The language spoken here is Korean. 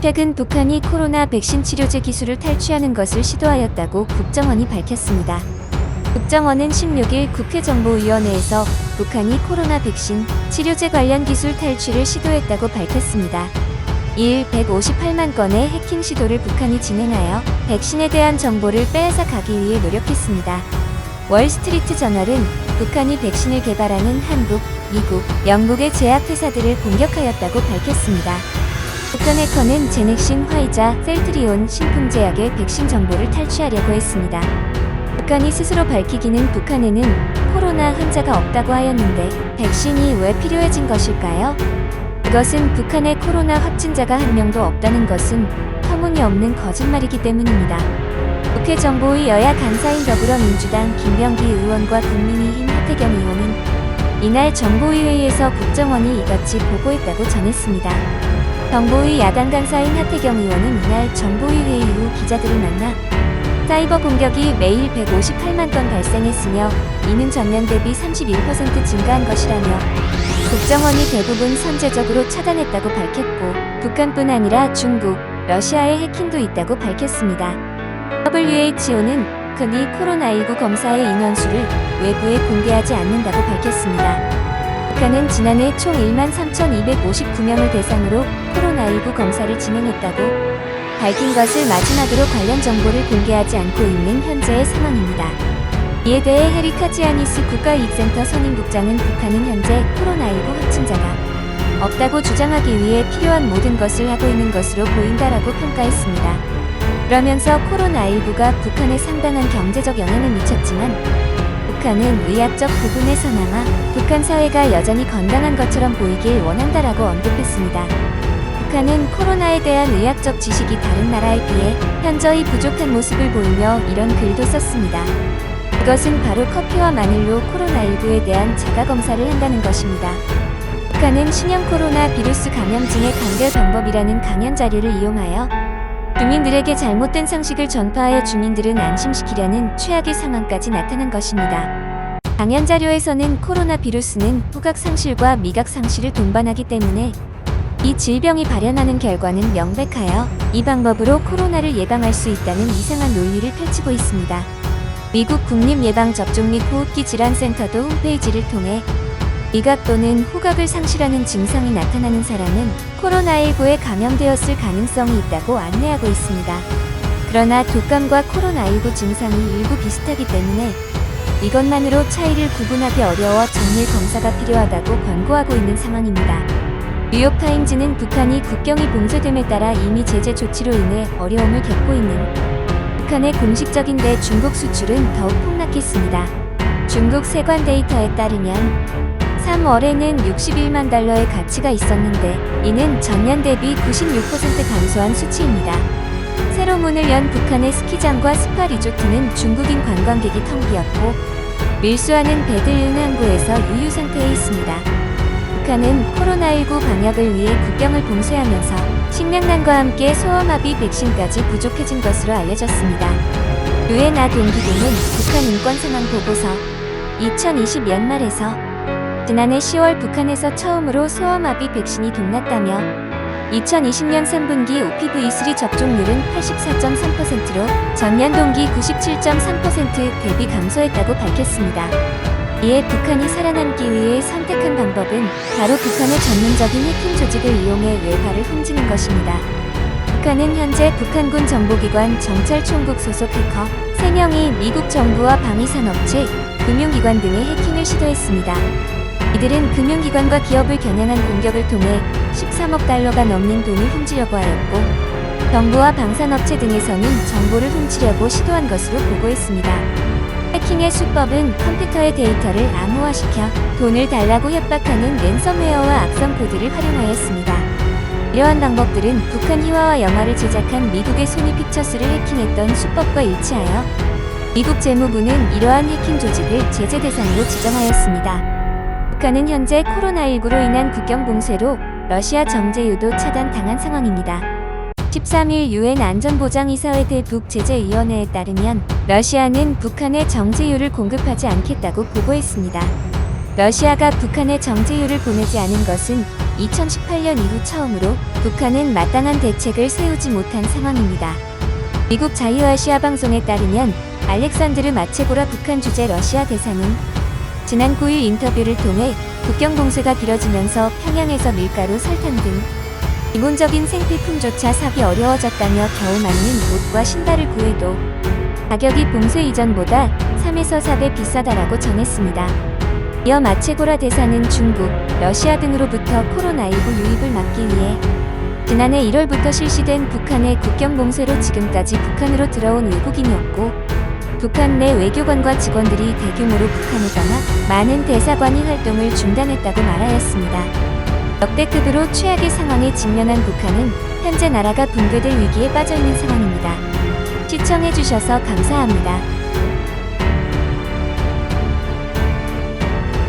최근 북한이 코로나 백신 치료제 기술을 탈취하는 것을 시도하였다고 국정원이 밝혔습니다. 국정원은 16일 국회정보위원회에서 북한이 코로나 백신 치료제 관련 기술 탈취를 시도했다고 밝혔습니다. 이일 158만 건의 해킹 시도를 북한이 진행하여 백신에 대한 정보를 빼앗아 가기 위해 노력했습니다. 월스트리트 저널은 북한이 백신을 개발하는 한국, 미국, 영국의 제약회사들을 공격하였다고 밝혔습니다. 북한 해커는 제넥신, 화이자, 셀트리온, 신풍제약의 백신 정보를 탈취하려고 했습니다. 북한이 스스로 밝히기는 북한에는 코로나 환자가 없다고 하였는데 백신이 왜 필요해진 것일까요? 그것은 북한에 코로나 확진자가 한 명도 없다는 것은 터무니없는 거짓말이기 때문입니다. 국회 정보위 여야 간사인 더불어민주당 김병기 의원과 국민의힘 하태경 의원은 이날 정보위 회의에서 국정원이 이같이 보고했다고 전했습니다. 정보위 야당 간사인 하태경 의원은 이날 정보위 회의 후 기자들을 만나 사이버 공격이 매일 158만 건 발생했으며 이는 전년 대비 31% 증가한 것이라며 국정원이 대부분 선제적으로 차단했다고 밝혔고 북한뿐 아니라 중국, 러시아의 해킹도 있다고 밝혔습니다. WHO는 흔히 코로나19 검사의 인원수를 외부에 공개하지 않는다고 밝혔습니다. 북한은 지난해 총 13,259명을 대상으로 코로나19 검사를 진행했다고 밝힌 것을 마지막으로 관련 정보를 공개하지 않고 있는 현재의 상황입니다. 이에 대해 헤리카지아니스 국가이익센터 선임국장은 북한은 현재 코로나19 확진자가 없다고 주장하기 위해 필요한 모든 것을 하고 있는 것으로 보인다라고 평가했습니다. 그러면서 코로나19가 북한에 상당한 경제적 영향을 미쳤지만 북한은 의학적 부분에서나마 북한 사회가 여전히 건강한 것처럼 보이길 원한다라고 언급했습니다. 북한은 코로나에 대한 의학적 지식이 다른 나라에 비해 현저히 부족한 모습을 보이며 이런 글도 썼습니다. 그것은 바로 커피와 마늘로 코로나19에 대한 자가검사를 한다는 것입니다. 북한은 신형 코로나 비루스 감염증의 감별 방법이라는 강연 자료를 이용하여 주민들에게 잘못된 상식을 전파하여 주민들은 안심시키려는 최악의 상황까지 나타난 것입니다. 강연 자료에서는 코로나 비루스는 후각 상실과 미각 상실을 동반하기 때문에 이 질병이 발현하는 결과는 명백하여 이 방법으로 코로나를 예방할 수 있다는 이상한 논리를 펼치고 있습니다. 미국 국립예방접종 및 호흡기 질환센터도 홈페이지를 통해 미각 또는 후각을 상실하는 증상이 나타나는 사람은 코로나19에 감염되었을 가능성이 있다고 안내하고 있습니다. 그러나 독감과 코로나19 증상이 일부 비슷하기 때문에 이것만으로 차이를 구분하기 어려워 정밀 검사가 필요하다고 권고하고 있는 상황입니다. 뉴욕타임즈는 북한이 국경이 봉쇄됨에 따라 이미 제재 조치로 인해 어려움을 겪고 있는 북한의 공식적인 대 중국 수출은 더욱 폭락했습니다. 중국 세관 데이터에 따르면 3월에는 61만 달러의 가치가 있었는데 이는 전년 대비 96% 감소한 수치입니다. 새로 문을 연 북한의 스키장과 스파 리조트는 중국인 관광객이 텅 비었고 밀수하는 배들은 항구에서 유유 상태에 있습니다. 북한은 코로나19 방역을 위해 국경을 봉쇄하면서 식량난과 함께 소아마비 백신까지 부족해진 것으로 알려졌습니다. 유엔 동기부는 북한 인권 상황 보고서 2020 연말에서 지난해 10월 북한에서 처음으로 소아마비 백신이 동났다며 2020년 3분기 OPV3 접종률은 84.3%로 전년 동기 97.3% 대비 감소했다고 밝혔습니다. 이에 북한이 살아남기 위해 선택한 방법은 바로 북한의 전문적인 해킹 조직을 이용해 외화를 훔치는 것입니다. 북한은 현재 북한군 정보기관 정찰총국 소속 해커 3명이 미국 정부와 방위산업체, 금융기관 등의 해킹을 시도했습니다. 이들은 금융기관과 기업을 겨냥한 공격을 통해 13억 달러가 넘는 돈을 훔치려고 하였고 정부와 방산업체 등에서는 정보를 훔치려고 시도한 것으로 보고했습니다. 해킹의 수법은 컴퓨터의 데이터를 암호화시켜 돈을 달라고 협박하는 랜섬웨어와 악성 코드를 활용하였습니다. 이러한 방법들은 북한 희화화 영화를 제작한 미국의 소니 픽처스를 해킹했던 수법과 일치하여 미국 재무부는 이러한 해킹 조직을 제재 대상으로 지정하였습니다. 북한은 현재 코로나19로 인한 국경 봉쇄로 러시아 정제유도 차단당한 상황입니다. 13일 유엔 안전보장이사회 대북제재위원회에 따르면 러시아는 북한에 정제유를 공급하지 않겠다고 보고했습니다. 러시아가 북한에 정제유를 보내지 않은 것은 2018년 이후 처음으로 북한은 마땅한 대책을 세우지 못한 상황입니다. 미국 자유아시아 방송에 따르면 알렉산드르 마체고라 북한 주재 러시아 대사는 지난 9일 인터뷰를 통해 국경 봉쇄가 길어지면서 평양에서 밀가루, 설탕 등 기본적인 생필품조차 사기 어려워졌다며 겨우 맞는 옷과 신발을 구해도 가격이 봉쇄 이전보다 3에서 4배 비싸다라고 전했습니다. 이어 마체고라 대사는 중국, 러시아 등으로부터 코로나19 유입을 막기 위해 지난해 1월부터 실시된 북한의 국경 봉쇄로 지금까지 북한으로 들어온 외국인이었고 북한 내 외교관과 직원들이 대규모로 북한에 떠나 많은 대사관이 활동을 중단했다고 말하였습니다. 역대급으로 최악의 상황에 직면한 북한은 현재 나라가 붕괴될 위기에 빠져있는 상황입니다. 시청해주셔서 감사합니다.